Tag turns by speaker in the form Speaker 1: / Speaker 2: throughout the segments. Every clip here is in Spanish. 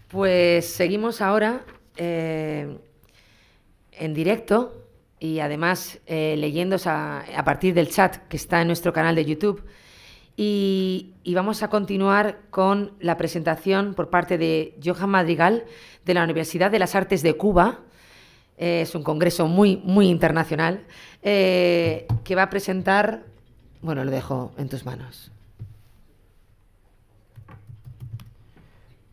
Speaker 1: Pues seguimos ahora en directo y además leyendo a partir del chat que está en nuestro canal de YouTube. Y vamos a continuar con la presentación por parte de Johan Madrigal de la Universidad de las Artes de Cuba. Es un congreso muy internacional que va a presentar. Bueno, lo dejo en tus manos.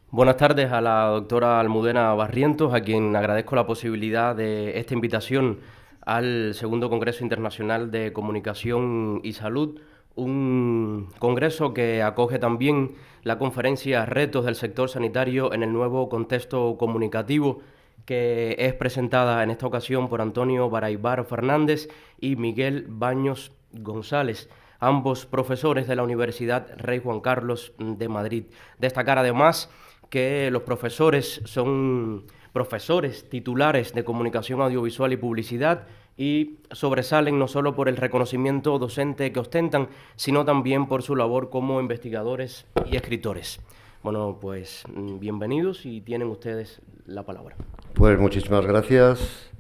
Speaker 2: Buenas tardes a la doctora Almudena Barrientos, a quien agradezco la posibilidad de esta invitación al Segundo Congreso Internacional de Comunicación y Salud, un congreso que acoge también la conferencia Retos del sector sanitario en el nuevo contexto comunicativo, que es presentada en esta ocasión por Antonio Baraybar Fernández y Miguel Baños González, ambos profesores de la Universidad Rey Juan Carlos de Madrid. Destacar además que los profesores son profesores titulares de Comunicación Audiovisual y Publicidad y sobresalen no solo por el reconocimiento docente que ostentan, sino también por su labor como investigadores y escritores. Bueno, pues bienvenidos y tienen ustedes la palabra.
Speaker 3: Pues muchísimas gracias.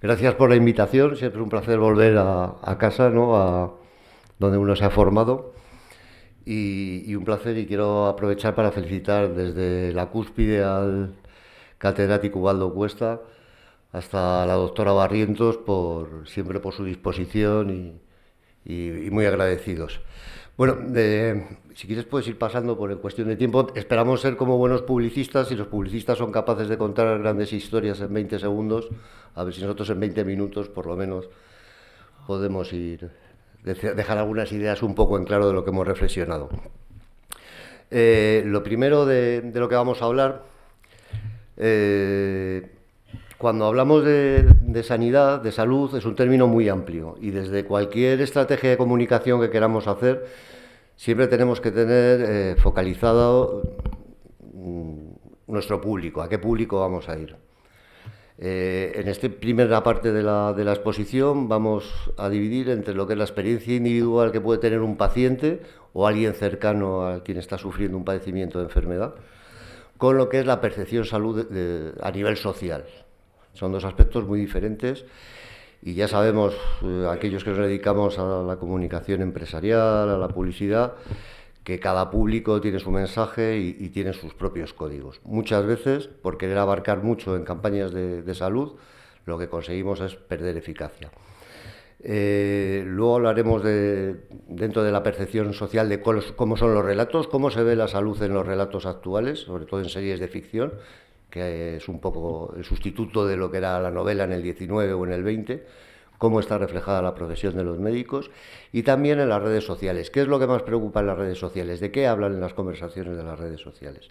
Speaker 3: Gracias por la invitación. Siempre es un placer volver a casa, ¿no? A donde uno se ha formado. Y un placer, y quiero aprovechar para felicitar desde la cúspide al catedrático Ubaldo Cuesta hasta la doctora Barrientos siempre por su disposición y muy agradecidos. Bueno, si quieres puedes ir pasando por en cuestión de tiempo. Esperamos ser como buenos publicistas, y los publicistas son capaces de contar grandes historias en 20 segundos, a ver si nosotros en 20 minutos por lo menos podemos dejar algunas ideas un poco en claro de lo que hemos reflexionado. Lo primero de lo que vamos a hablar, cuando hablamos de sanidad, de salud, es un término muy amplio, y desde cualquier estrategia de comunicación que queramos hacer, siempre tenemos que tener focalizado nuestro público, a qué público vamos a ir. En esta primera parte de la exposición vamos a dividir entre lo que es la experiencia individual que puede tener un paciente o alguien cercano a quien está sufriendo un padecimiento de enfermedad, con lo que es la percepción salud a nivel social. Son dos aspectos muy diferentes, y ya sabemos, aquellos que nos dedicamos a la comunicación empresarial, a la publicidad, que cada público tiene su mensaje y tiene sus propios códigos. Muchas veces, por querer abarcar mucho en campañas de salud, lo que conseguimos es perder eficacia. Luego hablaremos dentro de la percepción social de cómo son los relatos, cómo se ve la salud en los relatos actuales, sobre todo en series de ficción, que es un poco el sustituto de lo que era la novela en el 19 o en el 20, cómo está reflejada la profesión de los médicos, y también en las redes sociales. ¿Qué es lo que más preocupa en las redes sociales? ¿De qué hablan en las conversaciones de las redes sociales?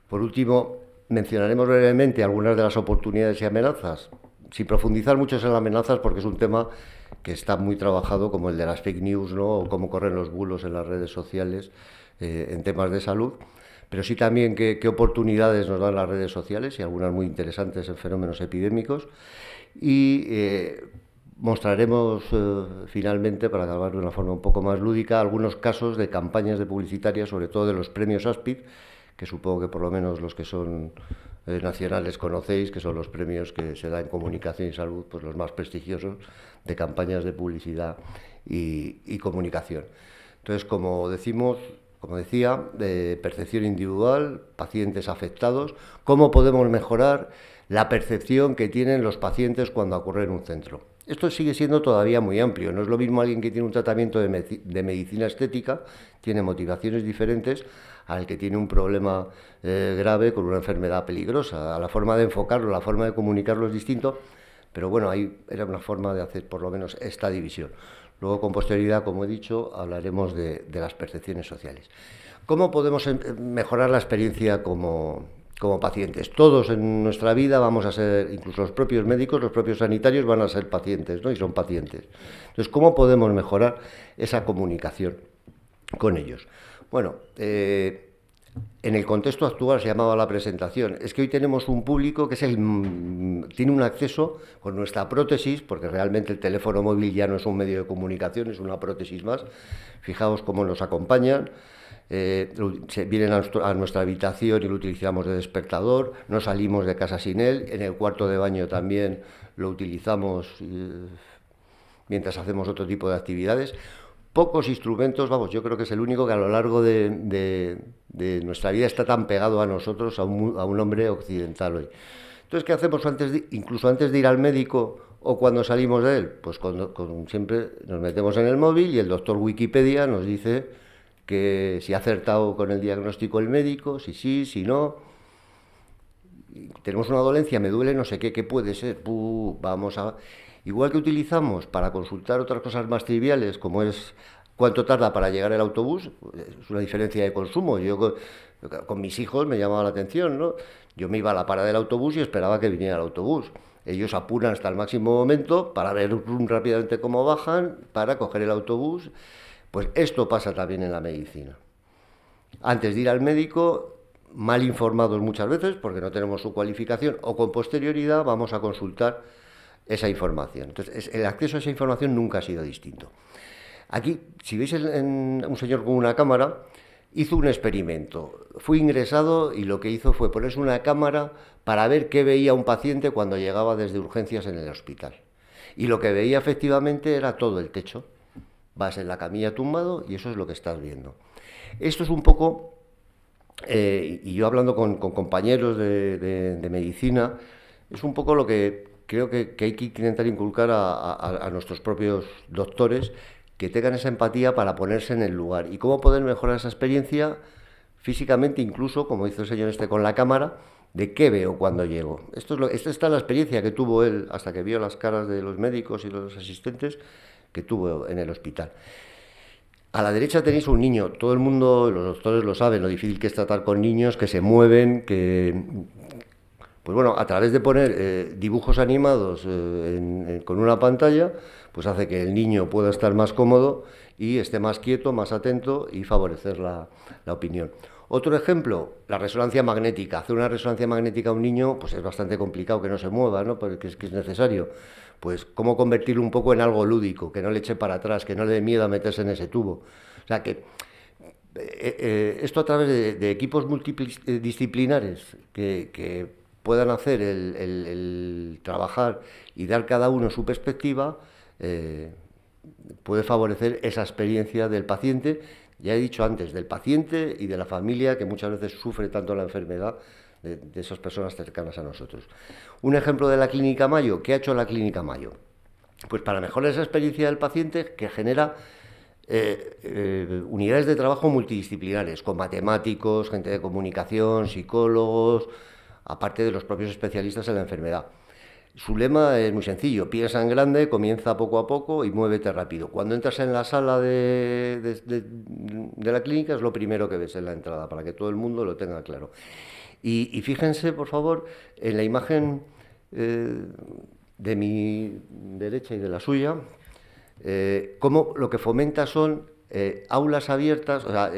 Speaker 3: Por último, mencionaremos brevemente algunas de las oportunidades y amenazas, sin profundizar mucho en las amenazas, porque es un tema que está muy trabajado, como el de las fake news, ¿no? O cómo corren los bulos en las redes sociales en temas de salud, pero sí también qué oportunidades nos dan las redes sociales, y algunas muy interesantes en fenómenos epidémicos, y mostraremos finalmente, para acabar de una forma un poco más lúdica, algunos casos de campañas de publicitarias, sobre todo de los premios ASPID, que supongo que por lo menos los que son nacionales conocéis, que son los premios que se dan en comunicación y salud, pues los más prestigiosos de campañas de publicidad y comunicación. Entonces, como decía, de percepción individual, pacientes afectados, cómo podemos mejorar la percepción que tienen los pacientes cuando ocurre en un centro. Esto sigue siendo todavía muy amplio. No es lo mismo alguien que tiene un tratamiento de medicina estética, tiene motivaciones diferentes, al que tiene un problema grave con una enfermedad peligrosa. La forma de enfocarlo, la forma de comunicarlo es distinto, pero bueno, ahí era una forma de hacer por lo menos esta división. Luego, con posterioridad, como he dicho, hablaremos de las percepciones sociales. ¿Cómo podemos mejorar la experiencia como pacientes? Todos en nuestra vida vamos a ser, incluso los propios médicos, los propios sanitarios van a ser pacientes, ¿no? Y son pacientes. Entonces, ¿cómo podemos mejorar esa comunicación con ellos? Bueno, en el contexto actual se llamaba la presentación. Es que hoy tenemos un público que tiene un acceso con nuestra prótesis, porque realmente el teléfono móvil ya no es un medio de comunicación, es una prótesis más. Fijaos cómo nos acompañan. vienen a nuestra habitación y lo utilizamos de despertador, no salimos de casa sin él, en el cuarto de baño también lo utilizamos mientras hacemos otro tipo de actividades. Pocos instrumentos, vamos, yo creo que es el único que a lo largo de nuestra vida está tan pegado a nosotros, a un hombre occidental hoy. Entonces, ¿qué hacemos incluso antes de ir al médico o cuando salimos de él? Pues siempre nos metemos en el móvil y el doctor Wikipedia nos dice que si ha acertado con el diagnóstico el médico, si sí, si no. Tenemos una dolencia, me duele no sé qué puede ser. Vamos a... Igual que utilizamos para consultar otras cosas más triviales, como es cuánto tarda para llegar el autobús, es una diferencia de consumo. Yo con mis hijos me llamaba la atención, ¿no? Yo me iba a la parada del autobús y esperaba que viniera el autobús. Ellos apuran hasta el máximo momento para ver rápidamente cómo bajan, para coger el autobús. Pues esto pasa también en la medicina. Antes de ir al médico, mal informados muchas veces, porque no tenemos su cualificación, o con posterioridad vamos a consultar esa información. Entonces, el acceso a esa información nunca ha sido distinto. Aquí, si veis un señor con una cámara, hizo un experimento. Fue ingresado y lo que hizo fue ponerse una cámara para ver qué veía un paciente cuando llegaba desde urgencias en el hospital. Y lo que veía efectivamente era todo el techo. Vas en la camilla tumbado y eso es lo que estás viendo. Esto es un poco, y yo hablando con compañeros de medicina, es un poco lo que creo que hay que intentar inculcar a nuestros propios doctores, que tengan esa empatía para ponerse en el lugar. ¿Y cómo poder mejorar esa experiencia físicamente, incluso, como hizo el señor con la cámara, de qué veo cuando llego? Esta está la experiencia que tuvo él, hasta que vio las caras de los médicos y los asistentes, que tuvo en el hospital. A la derecha tenéis un niño. Todo el mundo, los doctores lo saben, lo difícil que es tratar con niños que se mueven, pues bueno, a través de poner dibujos animados con una pantalla, pues hace que el niño pueda estar más cómodo y esté más quieto, más atento y favorecer la opinión. Otro ejemplo, la resonancia magnética. Hacer una resonancia magnética a un niño pues es bastante complicado que no se mueva, ¿no? Porque es necesario. Pues cómo convertirlo un poco en algo lúdico, que no le eche para atrás, que no le dé miedo a meterse en ese tubo. O sea que esto a través de equipos multidisciplinares que puedan hacer el trabajar y dar cada uno su perspectiva, puede favorecer esa experiencia del paciente, ya he dicho antes, del paciente y de la familia, que muchas veces sufre tanto la enfermedad de esas personas cercanas a nosotros. Un ejemplo de la Clínica Mayo. ¿Qué ha hecho la Clínica Mayo? Pues para mejorar esa experiencia del paciente, que genera unidades de trabajo multidisciplinares, con matemáticos, gente de comunicación, psicólogos, aparte de los propios especialistas en la enfermedad. Su lema es muy sencillo: piensa en grande, comienza poco a poco y muévete rápido. Cuando entras en la sala de la clínica es lo primero que ves en la entrada, para que todo el mundo lo tenga claro. Y fíjense, por favor, en la imagen de mi derecha y de la suya, cómo lo que fomenta son aulas abiertas, o sea,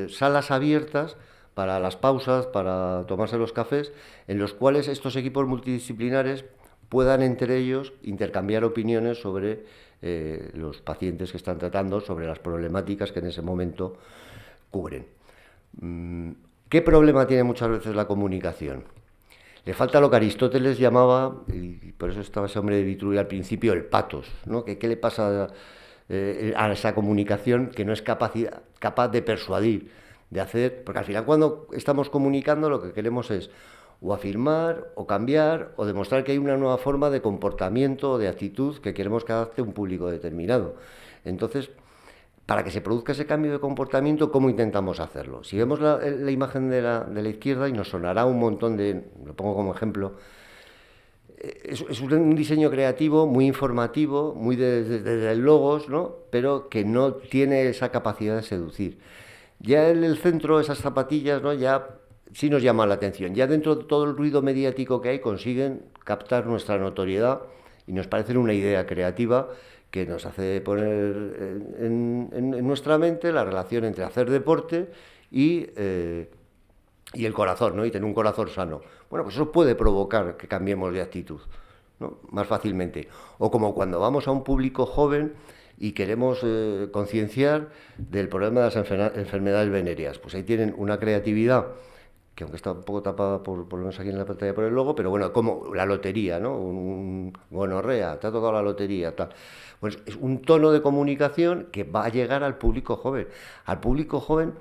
Speaker 3: salas abiertas para las pausas, para tomarse los cafés, en los cuales estos equipos multidisciplinares puedan entre ellos intercambiar opiniones sobre los pacientes que están tratando, sobre las problemáticas que en ese momento cubren. ¿Qué problema tiene muchas veces la comunicación? Le falta lo que Aristóteles llamaba, y por eso estaba ese hombre de Vitruvio al principio, el patos, ¿no? ¿Qué le pasa a esa comunicación que no es capaz de persuadir, de hacer? Porque al final, cuando estamos comunicando, lo que queremos es o afirmar, o cambiar, o demostrar que hay una nueva forma de comportamiento o de actitud que queremos que adapte un público determinado. Entonces, para que se produzca ese cambio de comportamiento, ¿cómo intentamos hacerlo? Si vemos la imagen de la izquierda, y nos sonará un montón lo pongo como ejemplo, es un diseño creativo, muy informativo, muy desde el logos, ¿no? Pero que no tiene esa capacidad de seducir. Ya en el centro, esas zapatillas, ¿no? Ya sí nos llama la atención. Ya dentro de todo el ruido mediático que hay, consiguen captar nuestra notoriedad y nos parecen una idea creativa que nos hace poner en nuestra mente la relación entre hacer deporte y el corazón, ¿no? Y tener un corazón sano. Bueno, pues eso puede provocar que cambiemos de actitud, ¿no? Más fácilmente. O como cuando vamos a un público joven y queremos concienciar del problema de las enfermedades venéreas. Pues ahí tienen una creatividad que aunque está un poco tapada por lo menos aquí en la pantalla por el logo, pero bueno, como la lotería, ¿no? Un gonorrea, te ha tocado la lotería, tal. Pues es un tono de comunicación que va a llegar al público joven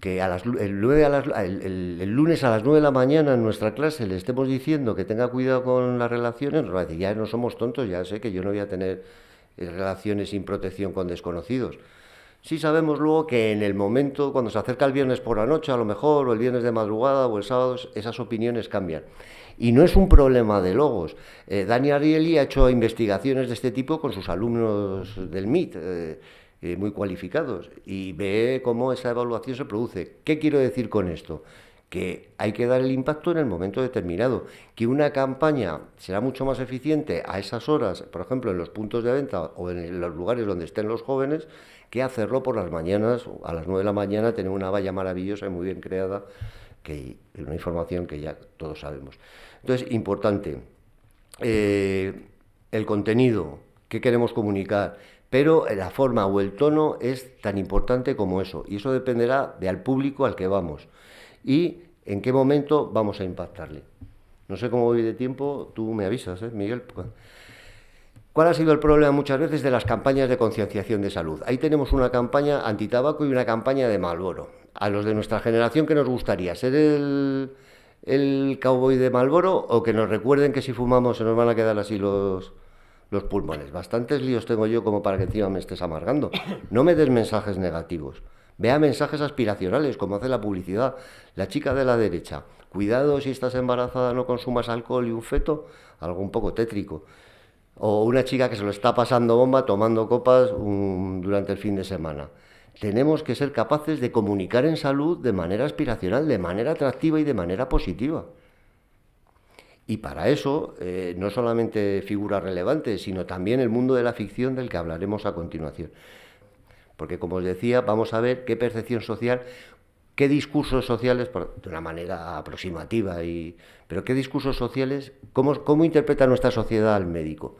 Speaker 3: que el lunes a las 9 de la mañana en nuestra clase le estemos diciendo que tenga cuidado con las relaciones, nos va a decir, ya no somos tontos, ya sé que yo no voy a tener relaciones sin protección con desconocidos. Sí sabemos luego que en el momento, cuando se acerca el viernes por la noche, a lo mejor, o el viernes de madrugada, o el sábado, esas opiniones cambian. Y no es un problema de logos. Dani Ariely ha hecho investigaciones de este tipo con sus alumnos del MIT, muy cualificados, y ve cómo esa evaluación se produce. ¿Qué quiero decir con esto? Que hay que dar el impacto en el momento determinado, que una campaña será mucho más eficiente a esas horas, por ejemplo, en los puntos de venta o en los lugares donde estén los jóvenes, que hacerlo por las mañanas, a las 9 de la mañana, tener una valla maravillosa y muy bien creada, que es una información que ya todos sabemos. Entonces, importante, el contenido, qué queremos comunicar, pero la forma o el tono es tan importante como eso, y eso dependerá del público al que vamos y en qué momento vamos a impactarle. No sé cómo voy de tiempo, tú me avisas, Miguel. ¿Cuál ha sido el problema muchas veces de las campañas de concienciación de salud? Ahí tenemos una campaña antitabaco y una campaña de Marlboro. A los de nuestra generación, ¿qué nos gustaría? ¿Ser el cowboy de Marlboro o que nos recuerden que si fumamos se nos van a quedar así los pulmones? Bastantes líos tengo yo como para que encima me estés amargando. No me des mensajes negativos. Vea mensajes aspiracionales, como hace la publicidad. La chica de la derecha, cuidado si estás embarazada, no consumas alcohol y un feto, algo un poco tétrico. O una chica que se lo está pasando bomba tomando copas durante el fin de semana. Tenemos que ser capaces de comunicar en salud de manera aspiracional, de manera atractiva y de manera positiva. Y para eso, no solamente figuras relevantes, sino también el mundo de la ficción del que hablaremos a continuación. Porque, como os decía, vamos a ver qué percepción social, qué discursos sociales, de una manera aproximativa, pero qué discursos sociales, cómo interpreta nuestra sociedad al médico.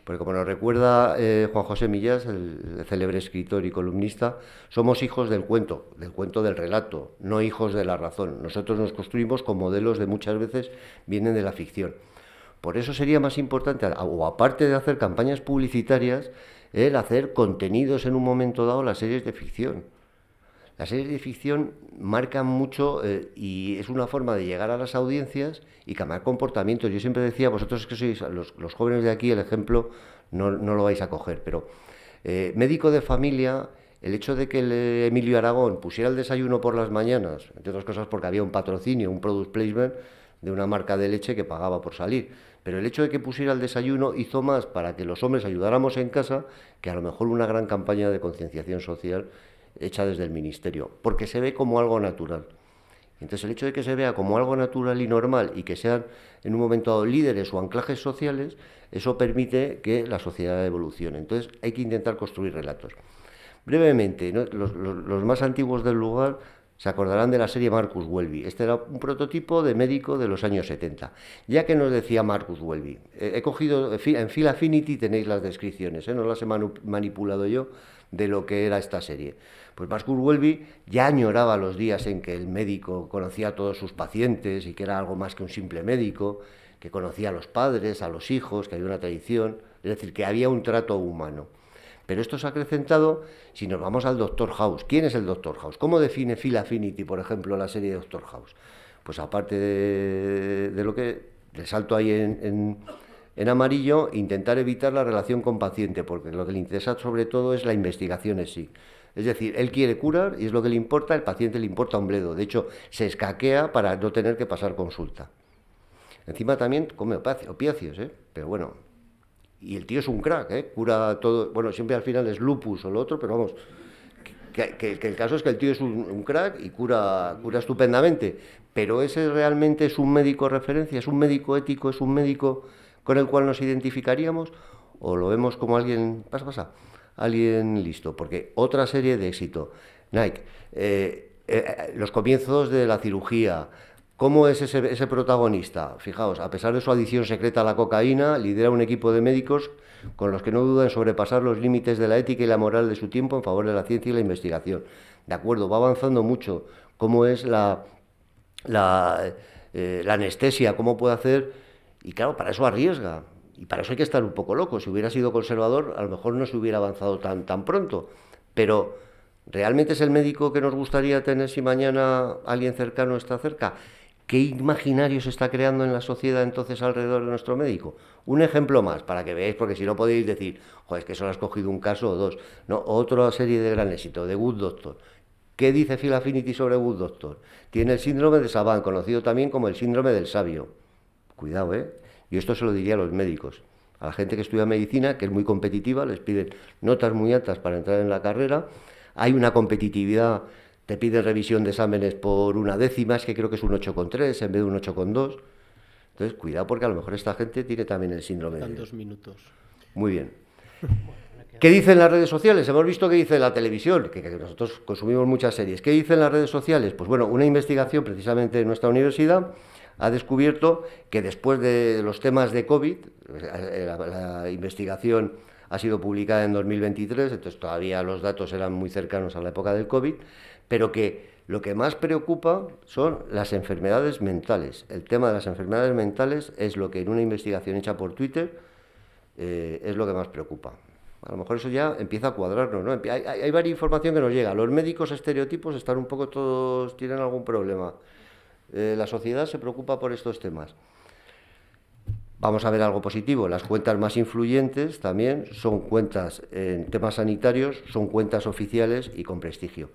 Speaker 3: Porque como nos recuerda Juan José Millás, el célebre escritor y columnista, somos hijos del cuento del relato, no hijos de la razón. Nosotros nos construimos con modelos de muchas veces vienen de la ficción. Por eso sería más importante, o aparte de hacer campañas publicitarias, el hacer contenidos en un momento dado, las series de ficción. Las series de ficción marcan mucho y es una forma de llegar a las audiencias y cambiar comportamientos. Yo siempre decía, vosotros que sois los jóvenes de aquí, el ejemplo no lo vais a coger, pero médico de familia, el hecho de que el Emilio Aragón pusiera el desayuno por las mañanas, entre otras cosas porque había un patrocinio, un product placement de una marca de leche que pagaba por salir, pero el hecho de que pusiera el desayuno hizo más para que los hombres ayudáramos en casa que a lo mejor una gran campaña de concienciación social hecha desde el ministerio, porque se ve como algo natural. Entonces el hecho de que se vea como algo natural y normal y que sean en un momento dado líderes o anclajes sociales, eso permite que la sociedad evolucione. Entonces hay que intentar construir relatos. Brevemente, ¿no? Los más antiguos del lugar se acordarán de la serie Marcus Welby. Este era un prototipo de médico de los años 70. Ya que nos decía Marcus Welby, he cogido, en Phil Affinity tenéis las descripciones, no las he manipulado yo, de lo que era esta serie. Pues Marcus Welby ya añoraba los días en que el médico conocía a todos sus pacientes y que era algo más que un simple médico, que conocía a los padres, a los hijos, que había una tradición, es decir, que había un trato humano. Pero esto se ha acrecentado si nos vamos al Dr. House. ¿Quién es el Dr. House? ¿Cómo define Phil Affinity, por ejemplo, la serie de Dr. House? Pues aparte de lo que del salto ahí en amarillo, intentar evitar la relación con paciente, porque lo que le interesa sobre todo es la investigación en sí. Es decir, él quiere curar y es lo que le importa, el paciente le importa un bledo. De hecho, se escaquea para no tener que pasar consulta. Encima también come opiáceos, pero bueno. Y el tío es un crack, cura todo. Bueno, siempre al final es lupus o lo otro, pero vamos, que el caso es que el tío es un crack y cura estupendamente. Pero ese realmente es un médico referencia, es un médico ético, es un médico con el cual nos identificaríamos, o lo vemos como alguien, alguien listo. Porque otra serie de éxito, Nike, los comienzos de la cirugía, ¿Cómo es ese protagonista? Fijaos, a pesar de su adicción secreta a la cocaína, lidera un equipo de médicos con los que no duda en sobrepasar los límites de la ética y la moral de su tiempo en favor de la ciencia y la investigación. De acuerdo, va avanzando mucho. ¿Cómo es la anestesia? ¿Cómo puede hacer? Y claro, para eso arriesga. Y para eso hay que estar un poco loco. Si hubiera sido conservador, a lo mejor no se hubiera avanzado tan pronto. Pero, ¿realmente es el médico que nos gustaría tener si mañana alguien cercano está cerca? ¿Qué imaginario se está creando en la sociedad entonces alrededor de nuestro médico? Un ejemplo más, para que veáis, porque si no podéis decir, joder, es que solo has cogido un caso o dos. No, otra serie de gran éxito, The Good Doctor. ¿Qué dice Phil Affinity sobre Good Doctor? Tiene el síndrome de Savant, conocido también como el síndrome del sabio. Cuidado, ¿eh? Yo esto se lo diría a los médicos. A la gente que estudia medicina, que es muy competitiva, les piden notas muy altas para entrar en la carrera. Hay una competitividad. Te piden revisión de exámenes por una décima, es que creo que es un 8,3 en vez de un 8,2. Entonces, cuidado porque a lo mejor esta gente tiene también el síndrome de...
Speaker 4: 2 minutos.
Speaker 3: Muy bien. ¿Qué dicen las redes sociales? Hemos visto qué dice la televisión, que nosotros consumimos muchas series. ¿Qué dicen las redes sociales? Pues bueno, una investigación precisamente de nuestra universidad ha descubierto que después de los temas de COVID, la investigación ha sido publicada en 2023, entonces todavía los datos eran muy cercanos a la época del COVID, pero que lo que más preocupa son las enfermedades mentales. El tema de las enfermedades mentales es lo que en una investigación hecha por Twitter es lo que más preocupa. A lo mejor eso ya empieza a cuadrarnos, ¿no? Hay varias información que nos llega. Los médicos estereotipos están un poco todos, tienen algún problema. La sociedad se preocupa por estos temas. Vamos a ver algo positivo. Las cuentas más influyentes también son cuentas en temas sanitarios, son cuentas oficiales y con prestigio.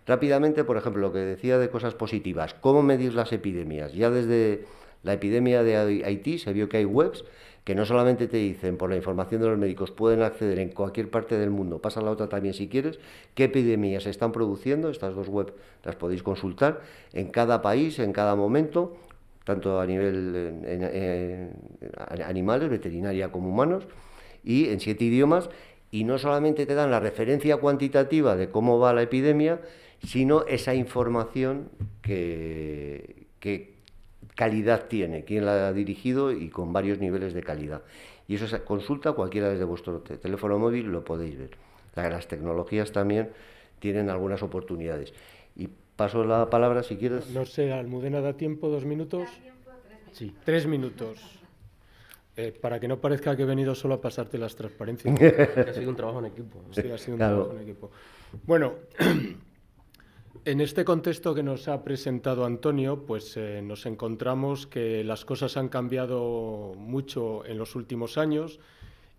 Speaker 3: Rápidamente, por ejemplo, lo que decía de cosas positivas, ¿cómo medir las epidemias? Ya desde la epidemia de Haití se vio que hay webs que no solamente te dicen, por la información de los médicos, pueden acceder en cualquier parte del mundo, pasa la otra también si quieres, qué epidemias se están produciendo, estas dos webs las podéis consultar, en cada país, en cada momento, tanto a nivel animales, veterinaria como humanos, y en 7 idiomas, y no solamente te dan la referencia cuantitativa de cómo va la epidemia, sino esa información que calidad tiene, quién la ha dirigido y con varios niveles de calidad. Y eso se consulta cualquiera desde vuestro teléfono móvil, lo podéis ver. Las tecnologías también tienen algunas oportunidades. Y paso la palabra, si quieres.
Speaker 4: No sé, Almudena, ¿da tiempo 2 minutos? Sí, 3 minutos. Para que no parezca que he venido solo a pasarte las transparencias.
Speaker 2: Ha sido un trabajo en equipo.
Speaker 4: Sí, ha sido un trabajo en equipo. Bueno, en este contexto que nos ha presentado Antonio, pues nos encontramos que las cosas han cambiado mucho en los últimos años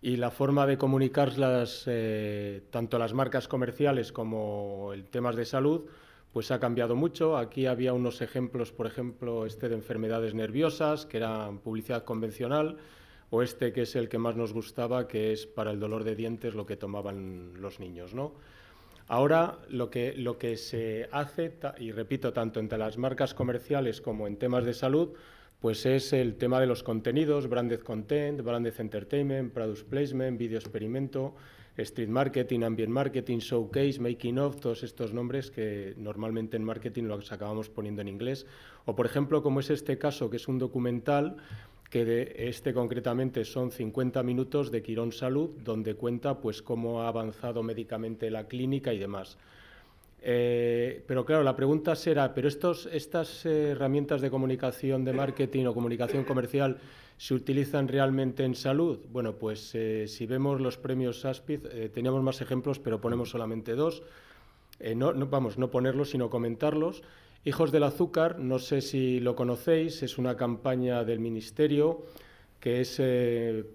Speaker 4: y la forma de comunicarlas, tanto las marcas comerciales como en temas de salud, pues ha cambiado mucho. Aquí había unos ejemplos, por ejemplo, de enfermedades nerviosas, que era publicidad convencional, o que es el que más nos gustaba, que es para el dolor de dientes lo que tomaban los niños, ¿no? Ahora lo que se hace, y repito, tanto entre las marcas comerciales como en temas de salud, pues es el tema de los contenidos, branded content, branded entertainment, product placement, video experimento, street marketing, ambient marketing, showcase, making of, todos estos nombres que normalmente en marketing los acabamos poniendo en inglés. O, por ejemplo, como es este caso, que es un documental, que concretamente son 50 minutos de Quirón Salud, donde cuenta pues cómo ha avanzado médicamente la clínica y demás. Pero claro, la pregunta será, ¿pero estas herramientas de comunicación de marketing o comunicación comercial se utilizan realmente en salud? Bueno, pues si vemos los premios ASPID, teníamos más ejemplos, pero ponemos solamente 2. No ponerlos, sino comentarlos. Hijos del Azúcar, no sé si lo conocéis, es una campaña del Ministerio que es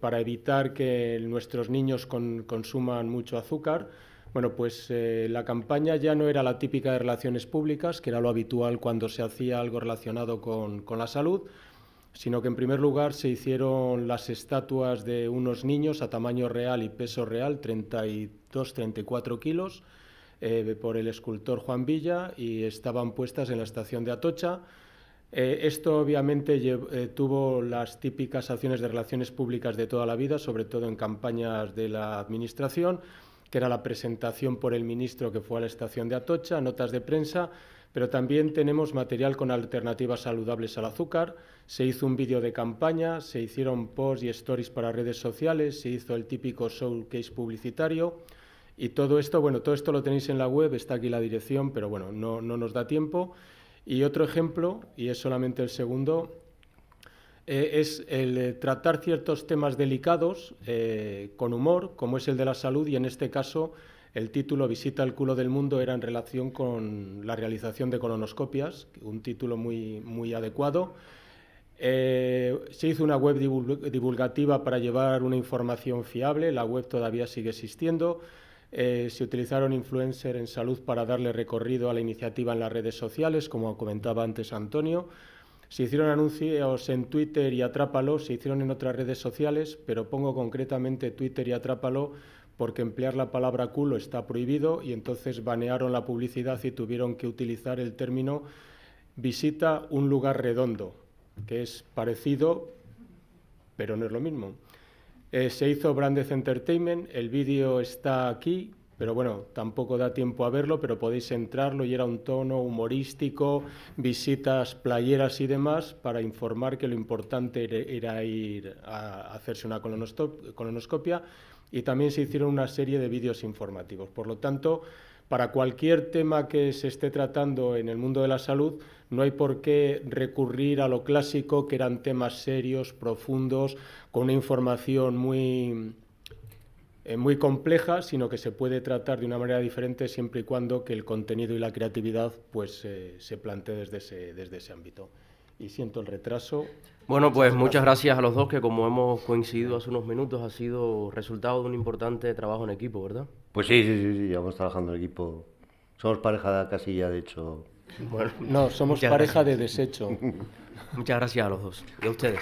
Speaker 4: para evitar que nuestros niños consuman mucho azúcar. Bueno, pues la campaña ya no era la típica de relaciones públicas, que era lo habitual cuando se hacía algo relacionado con la salud, sino que en primer lugar se hicieron las estatuas de unos niños a tamaño real y peso real, 32-34 kilos, por el escultor Juan Villa, y estaban puestas en la estación de Atocha. Esto obviamente tuvo las típicas acciones de relaciones públicas de toda la vida, sobre todo en campañas de la Administración, que era la presentación por el ministro que fue a la estación de Atocha, notas de prensa, pero también tenemos material con alternativas saludables al azúcar, se hizo un vídeo de campaña, se hicieron posts y stories para redes sociales, se hizo el típico showcase publicitario y todo esto, bueno, todo esto lo tenéis en la web, está aquí la dirección, pero bueno, no nos da tiempo. Y otro ejemplo, y es solamente el segundo, es el tratar ciertos temas delicados con humor, como es el de la salud, y en este caso el título Visita al culo del mundo era en relación con la realización de colonoscopias, un título muy adecuado. Se hizo una web divulgativa para llevar una información fiable, la web todavía sigue existiendo. Se utilizaron influencers en salud para darle recorrido a la iniciativa en las redes sociales, como comentaba antes Antonio. Se hicieron anuncios en Twitter y Atrápalo, se hicieron en otras redes sociales, pero pongo concretamente Twitter y Atrápalo porque emplear la palabra culo está prohibido y entonces banearon la publicidad y tuvieron que utilizar el término visita un lugar redondo, que es parecido, pero no es lo mismo. Se hizo Branded Entertainment, el vídeo está aquí, pero bueno, tampoco da tiempo a verlo, pero podéis entrarlo y era un tono humorístico, visitas, playeras y demás, para informar que lo importante era ir a hacerse una colonoscopia, y también se hicieron una serie de vídeos informativos. Por lo tanto, para cualquier tema que se esté tratando en el mundo de la salud, no hay por qué recurrir a lo clásico, que eran temas serios, profundos, con una información muy compleja, sino que se puede tratar de una manera diferente siempre y cuando que el contenido y la creatividad pues, se plantee desde ese ámbito. Y siento el retraso.
Speaker 2: Bueno, pues muchas gracias a los dos, que como hemos coincidido hace unos minutos, ha sido resultado de un importante trabajo en equipo, ¿verdad?
Speaker 3: Pues sí, llevamos trabajando en equipo. Somos pareja casi ya, de hecho.
Speaker 4: Bueno, no, somos pareja de desecho.
Speaker 2: Muchas gracias a los dos y a ustedes.